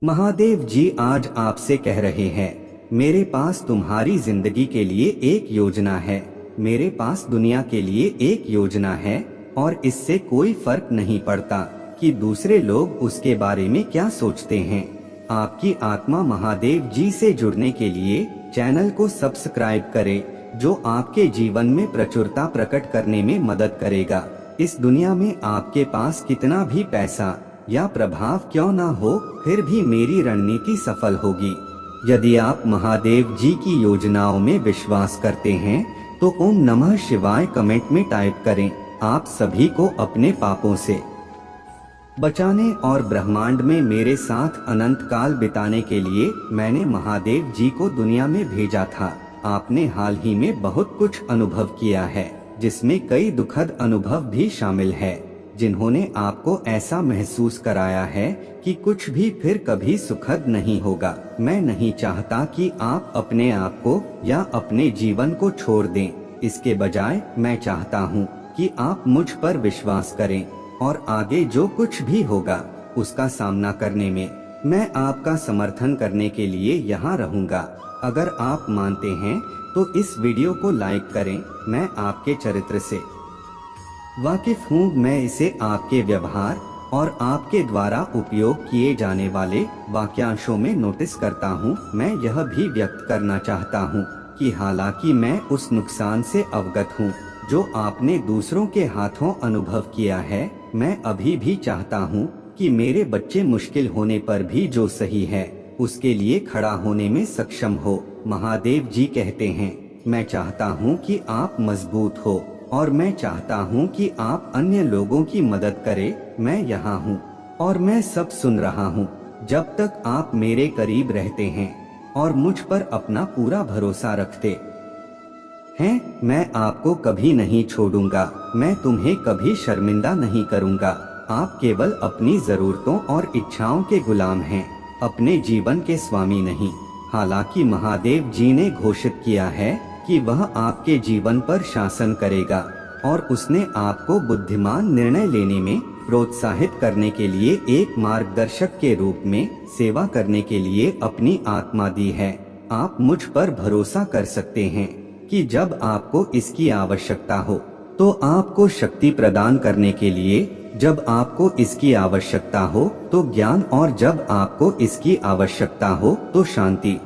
महादेव जी आज आपसे कह रहे हैं, मेरे पास तुम्हारी जिंदगी के लिए एक योजना है। मेरे पास दुनिया के लिए एक योजना है और इससे कोई फर्क नहीं पड़ता कि दूसरे लोग उसके बारे में क्या सोचते हैं। आपकी आत्मा महादेव जी से जुड़ने के लिए चैनल को सब्सक्राइब करें, जो आपके जीवन में प्रचुरता प्रकट करने में मदद करेगा। इस दुनिया में आपके पास कितना भी पैसा या प्रभाव क्यों ना हो, फिर भी मेरी रणनीति सफल होगी। यदि आप महादेव जी की योजनाओं में विश्वास करते हैं तो ओम नमः शिवाय कमेंट में टाइप करें। आप सभी को अपने पापों से बचाने और ब्रह्मांड में मेरे साथ अनंत काल बिताने के लिए मैंने महादेव जी को दुनिया में भेजा था। आपने हाल ही में बहुत कुछ अनुभव किया है, जिसमें कई दुखद अनुभव भी शामिल है, जिन्होंने आपको ऐसा महसूस कराया है कि कुछ भी फिर कभी सुखद नहीं होगा। मैं नहीं चाहता कि आप अपने आप को या अपने जीवन को छोड़ दें। इसके बजाय मैं चाहता हूं कि आप मुझ पर विश्वास करें और आगे जो कुछ भी होगा उसका सामना करने में मैं आपका समर्थन करने के लिए यहाँ रहूँगा। अगर आप मानते हैं तो इस वीडियो को लाइक करें। मैं आपके चरित्र से वाकिफ हूँ। मैं इसे आपके व्यवहार और आपके द्वारा उपयोग किए जाने वाले वाक्यांशों में नोटिस करता हूँ। मैं यह भी व्यक्त करना चाहता हूँ कि हालांकि मैं उस नुकसान से अवगत हूँ जो आपने दूसरों के हाथों अनुभव किया है, मैं अभी भी चाहता हूँ कि मेरे बच्चे मुश्किल होने पर भी जो सही है उसके लिए खड़ा होने में सक्षम हो। महादेव जी कहते हैं, मैं चाहता हूँ कि आप मजबूत हो और मैं चाहता हूँ कि आप अन्य लोगों की मदद करें। मैं यहाँ हूँ और मैं सब सुन रहा हूँ जब तक आप मेरे करीब रहते हैं और मुझ पर अपना पूरा भरोसा रखते हैं। मैं आपको कभी नहीं छोड़ूंगा। मैं तुम्हें कभी शर्मिंदा नहीं करूंगा। आप केवल अपनी जरूरतों और इच्छाओं के गुलाम हैं, अपने जीवन के स्वामी नहीं। हालांकि महादेव जी ने घोषित किया है कि वह आपके जीवन पर शासन करेगा और उसने आपको बुद्धिमान निर्णय लेने में प्रोत्साहित करने के लिए एक मार्गदर्शक के रूप में सेवा करने के लिए अपनी आत्मा दी है। आप मुझ पर भरोसा कर सकते हैं कि जब आपको इसकी आवश्यकता हो तो आपको शक्ति प्रदान करने के लिए, जब आपको इसकी आवश्यकता हो तो ज्ञान और जब आपको इसकी आवश्यकता हो तो शांति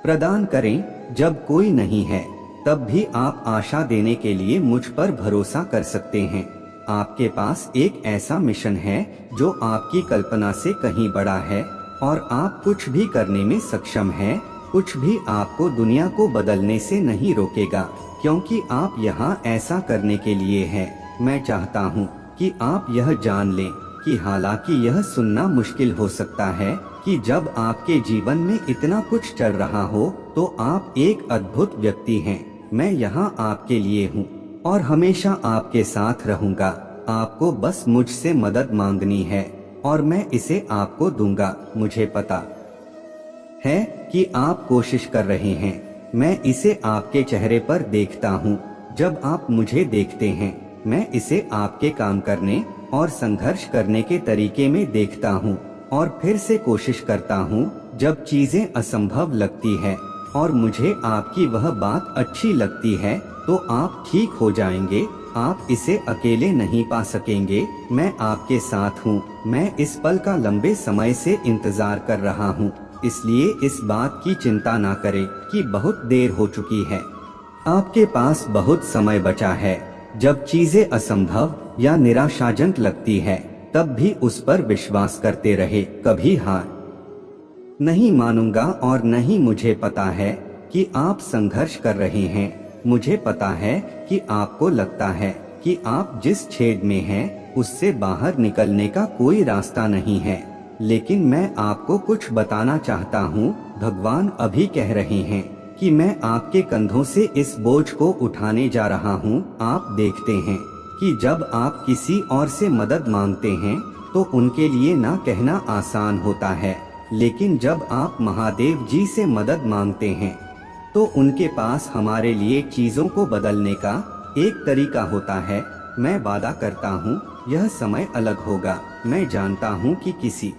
प्रदान करें। जब कोई नहीं है तब भी आप आशा देने के लिए मुझ पर भरोसा कर सकते हैं। आपके पास एक ऐसा मिशन है जो आपकी कल्पना से कहीं बड़ा है और आप कुछ भी करने में सक्षम हैं। कुछ भी आपको दुनिया को बदलने से नहीं रोकेगा, क्योंकि आप यहाँ ऐसा करने के लिए हैं। मैं चाहता हूँ कि आप यह जान लें कि हालांकि यह सुनना मुश्किल हो सकता है कि जब आपके जीवन में इतना कुछ चल रहा हो तो आप एक अद्भुत व्यक्ति हैं। मैं यहाँ आपके लिए हूँ और हमेशा आपके साथ रहूँगा। आपको बस मुझसे मदद मांगनी है और मैं इसे आपको दूंगा। मुझे पता है कि आप कोशिश कर रहे हैं। मैं इसे आपके चेहरे पर देखता हूँ। जब आप मुझे देखते हैं, मैं इसे आपके काम करने और संघर्ष करने के तरीके में देखता हूँ और फिर से कोशिश करता हूँ जब चीजें असंभव लगती है और मुझे आपकी वह बात अच्छी लगती है तो आप ठीक हो जाएंगे। आप इसे अकेले नहीं पा सकेंगे। मैं आपके साथ हूँ। मैं इस पल का लंबे समय से इंतजार कर रहा हूँ, इसलिए इस बात की चिंता ना करें कि बहुत देर हो चुकी है। आपके पास बहुत समय बचा है। जब चीजें असंभव या निराशाजनक लगती है तब भी उस पर विश्वास करते रहे। कभी हार नहीं मानूंगा और नहीं, मुझे पता है कि आप संघर्ष कर रहे हैं। मुझे पता है कि आपको लगता है कि आप जिस छेद में हैं उससे बाहर निकलने का कोई रास्ता नहीं है, लेकिन मैं आपको कुछ बताना चाहता हूँ। भगवान अभी कह रहे हैं कि मैं आपके कंधों से इस बोझ को उठाने जा रहा हूँ। आप देखते हैं कि जब आप किसी और से मदद मांगते हैं तो उनके लिए ना कहना आसान होता है, लेकिन जब आप महादेव जी से मदद मांगते हैं तो उनके पास हमारे लिए चीजों को बदलने का एक तरीका होता है। मैं वादा करता हूँ यह समय अलग होगा। मैं जानता हूँ कि किसी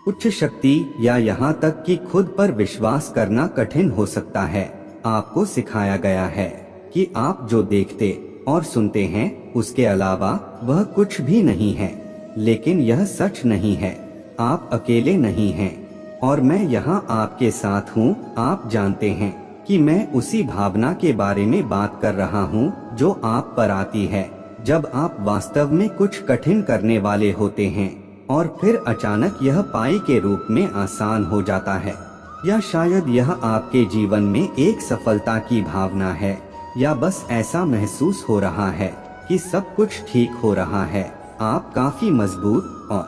उच्च शक्ति या यहाँ तक कि खुद पर विश्वास करना कठिन हो सकता है। आपको सिखाया गया है कि आप जो देखते और सुनते हैं उसके अलावा वह कुछ भी नहीं है, लेकिन यह सच नहीं है। आप अकेले नहीं हैं और मैं यहाँ आपके साथ हूँ। आप जानते हैं कि मैं उसी भावना के बारे में बात कर रहा हूँ जो आप पर आती है जब आप वास्तव में कुछ कठिन करने वाले होते हैं और फिर अचानक यह पाई के रूप में आसान हो जाता है। या शायद यह आपके जीवन में एक सफलता की भावना है, या बस ऐसा महसूस हो रहा है कि सब कुछ ठीक हो रहा है। आप काफी मजबूत और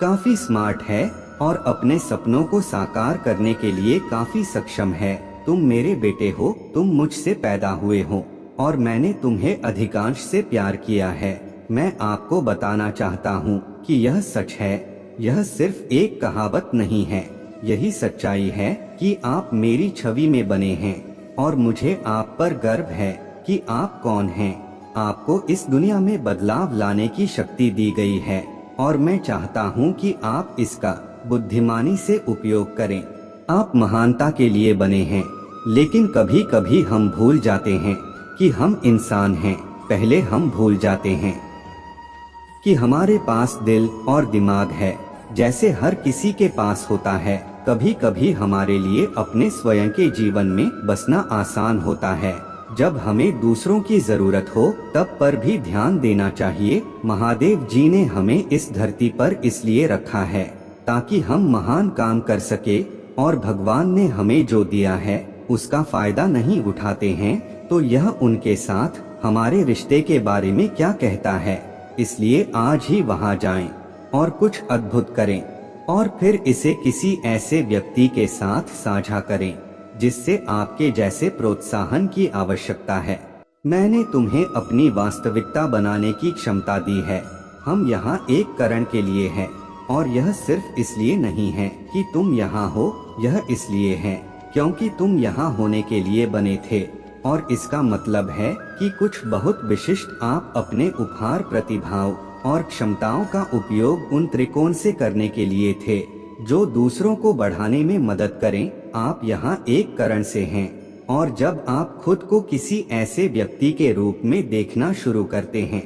काफी स्मार्ट है और अपने सपनों को साकार करने के लिए काफी सक्षम है। तुम मेरे बेटे हो, तुम मुझसे पैदा हुए हो और मैंने तुम्हें अधिकांश से प्यार किया है। मैं आपको बताना चाहता हूँ कि यह सच है। यह सिर्फ एक कहावत नहीं है, यही सच्चाई है कि आप मेरी छवि में बने हैं और मुझे आप पर गर्व है कि आप कौन हैं। आपको इस दुनिया में बदलाव लाने की शक्ति दी गई है और मैं चाहता हूँ कि आप इसका बुद्धिमानी से उपयोग करें। आप महानता के लिए बने हैं, लेकिन कभी कभी हम भूल जाते हैं कि हम इंसान हैं। पहले हम भूल जाते हैं कि हमारे पास दिल और दिमाग है, जैसे हर किसी के पास होता है। कभी कभी हमारे लिए अपने स्वयं के जीवन में बसना आसान होता है। जब हमें दूसरों की जरूरत हो तब पर भी ध्यान देना चाहिए। महादेव जी ने हमें इस धरती पर इसलिए रखा है ताकि हम महान काम कर सके, और भगवान ने हमें जो दिया है उसका फायदा नहीं उठाते हैं तो यह उनके साथ हमारे रिश्ते के बारे में क्या कहता है। इसलिए आज ही वहां जाएं और कुछ अद्भुत करें और फिर इसे किसी ऐसे व्यक्ति के साथ साझा करें जिससे आपके जैसे प्रोत्साहन की आवश्यकता है। मैंने तुम्हें अपनी वास्तविकता बनाने की क्षमता दी है। हम यहाँ एक कारण के लिए हैं और यह सिर्फ इसलिए नहीं है कि तुम यहाँ हो, यह इसलिए है क्योंकि तुम यहाँ होने के लिए बने थे। और इसका मतलब है कि कुछ बहुत विशिष्ट आप अपने उपहार, प्रतिभाओं और क्षमताओं का उपयोग उन त्रिकोण से करने के लिए थे जो दूसरों को बढ़ाने में मदद करें। आप यहाँ एक कारण से हैं और जब आप खुद को किसी ऐसे व्यक्ति के रूप में देखना शुरू करते हैं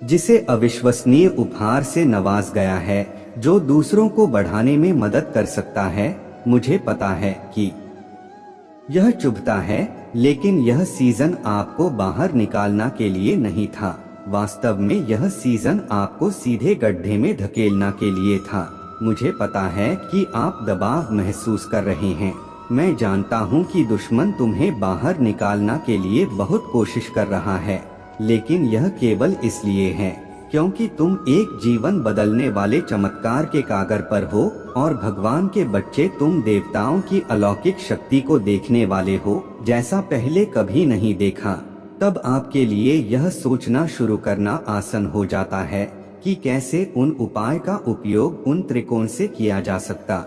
जिसे अविश्वसनीय उपहार से नवाज गया है, जो दूसरों को बढ़ाने में मदद कर सकता है, मुझे पता है कि यह चुभता है, लेकिन यह सीजन आपको बाहर निकालना के लिए नहीं था। वास्तव में यह सीजन आपको सीधे गड्ढे में धकेलना के लिए था। मुझे पता है कि आप दबाव महसूस कर रहे हैं। मैं जानता हूं कि दुश्मन तुम्हें बाहर निकालना के लिए बहुत कोशिश कर रहा है, लेकिन यह केवल इसलिए है क्योंकि तुम एक जीवन बदलने वाले चमत्कार के कागर पर हो और भगवान के बच्चे, तुम देवताओं की अलौकिक शक्ति को देखने वाले हो जैसा पहले कभी नहीं देखा। तब आपके लिए यह सोचना शुरू करना आसान हो जाता है कि कैसे उन उपाय का उपयोग उन त्रिकोण से किया जा सकता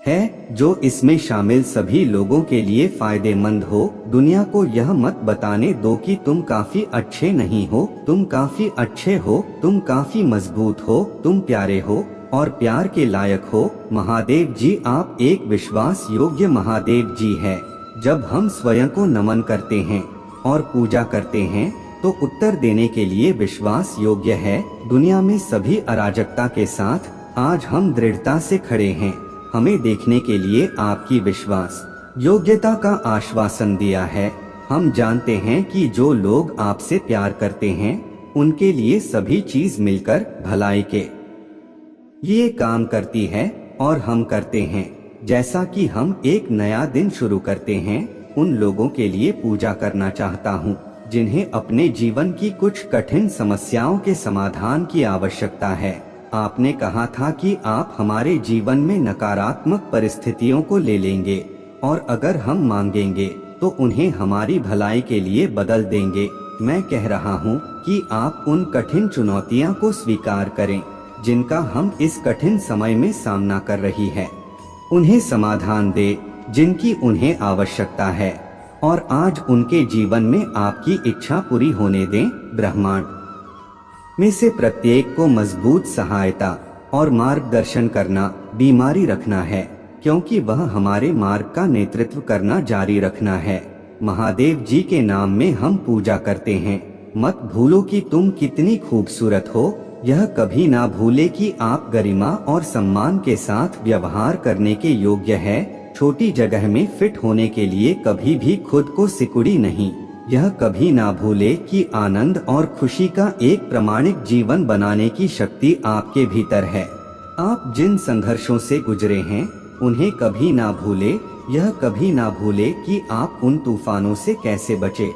है जो इसमें शामिल सभी लोगों के लिए फायदेमंद हो। दुनिया को यह मत बताने दो कि तुम काफी अच्छे नहीं हो, तुम काफी अच्छे हो, तुम काफी मजबूत हो, तुम प्यारे हो और प्यार के लायक हो। महादेव जी, आप एक विश्वास योग्य महादेव जी है। जब हम स्वयं को नमन करते हैं और पूजा करते हैं तो उत्तर देने के लिए विश्वास योग्य है। दुनिया में सभी अराजकता के साथ आज हम दृढ़ता से खड़े हैं। हमें देखने के लिए आपकी विश्वास योग्यता का आश्वासन दिया है। हम जानते हैं कि जो लोग आपसे प्यार करते हैं उनके लिए सभी चीज मिलकर भलाई के लिए काम करती है और हम करते हैं। जैसा कि हम एक नया दिन शुरू करते हैं, उन लोगों के लिए पूजा करना चाहता हूँ जिन्हें अपने जीवन की कुछ कठिन समस्याओं के समाधान की आवश्यकता है। आपने कहा था कि आप हमारे जीवन में नकारात्मक परिस्थितियों को ले लेंगे और अगर हम मांगेंगे तो उन्हें हमारी भलाई के लिए बदल देंगे। मैं कह रहा हूँ कि आप उन कठिन चुनौतियों को स्वीकार करें जिनका हम इस कठिन समय में सामना कर रही है। उन्हें समाधान दे जिनकी उन्हें आवश्यकता है और आज उनके जीवन में आपकी इच्छा पूरी होने दें। ब्रह्मांड में से प्रत्येक को मजबूत सहायता, और मार्गदर्शन करना, बीमारी रखना है, क्योंकि वह हमारे मार्ग का नेतृत्व करना जारी रखना है। महादेव जी के नाम में हम पूजा करते हैं। मत भूलो कि तुम कितनी खूबसूरत हो, यह कभी ना भूले कि आप गरिमा और सम्मान के साथ व्यवहार करने के योग्य है। छोटी जगह में फिट होने के लिए कभी भी खुद को सिकुड़ी नहीं। यह कभी ना भूले कि आनंद और खुशी का एक प्रामाणिक जीवन बनाने की शक्ति आपके भीतर है। आप जिन संघर्षों से गुजरे हैं उन्हें कभी ना भूले। यह कभी ना भूले कि आप उन तूफानों से कैसे बचे।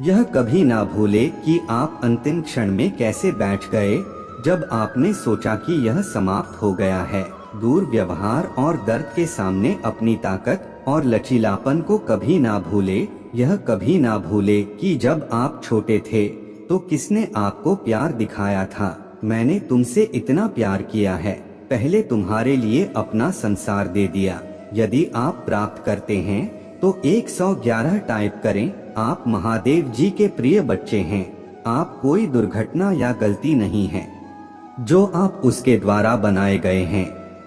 यह कभी ना भूले कि आप अंतिम क्षण में कैसे बैठ गए जब आपने सोचा कि यह समाप्त हो गया है। दूर व्यवहार और दर्द के सामने अपनी ताकत और लचीलापन को कभी ना भूले। यह कभी ना भूले कि जब आप छोटे थे तो किसने आपको प्यार दिखाया था। मैंने तुमसे इतना प्यार किया है, पहले तुम्हारे लिए अपना संसार दे दिया। यदि आप प्राप्त करते हैं तो 111 टाइप करें। आप महादेव जी के प्रिय बच्चे हैं। आप कोई दुर्घटना या गलती नहीं है जो आप उसके द्वारा बनाए गए हैं।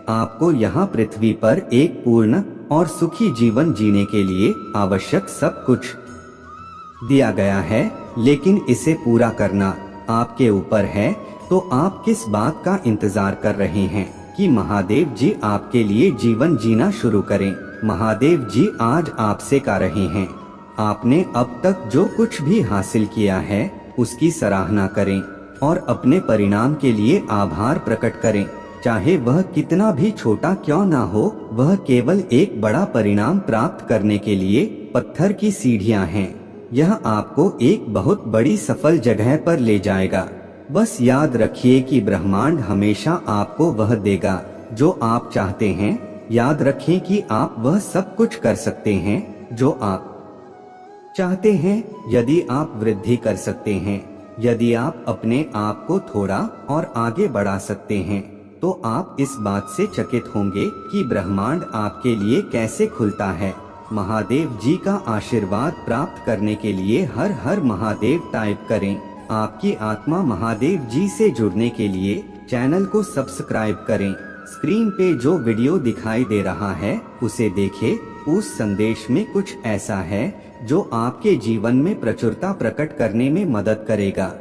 आपको यहाँ पृथ्वी पर एक पूर्ण और सुखी जीवन जीने के लिए आवश्यक सब कुछ दिया गया है, लेकिन इसे पूरा करना आपके ऊपर है। तो आप किस बात का इंतजार कर रहे हैं कि महादेव जी आपके लिए जीवन जीना शुरू करें। महादेव जी आज आपसे कह रहे हैं, आपने अब तक जो कुछ भी हासिल किया है उसकी सराहना करें और अपने परिणाम के लिए आभार प्रकट करें। चाहे वह कितना भी छोटा क्यों ना हो, वह केवल एक बड़ा परिणाम प्राप्त करने के लिए पत्थर की सीढ़ियां हैं। यह आपको एक बहुत बड़ी सफल जगह पर ले जाएगा। बस याद रखिए कि ब्रह्मांड हमेशा आपको वह देगा जो आप चाहते हैं। याद रखें कि आप वह सब कुछ कर सकते हैं जो आप चाहते हैं। यदि आप वृद्धि कर सकते हैं, यदि आप अपने आप को थोड़ा और आगे बढ़ा सकते हैं, तो आप इस बात से चकित होंगे कि ब्रह्मांड आपके लिए कैसे खुलता है। महादेव जी का आशीर्वाद प्राप्त करने के लिए हर हर महादेव टाइप करें। आपकी आत्मा महादेव जी से जुड़ने के लिए चैनल को सब्सक्राइब करें। स्क्रीन पे जो वीडियो दिखाई दे रहा है उसे देखें। उस संदेश में कुछ ऐसा है जो आपके जीवन में प्रचुरता प्रकट करने में मदद करेगा।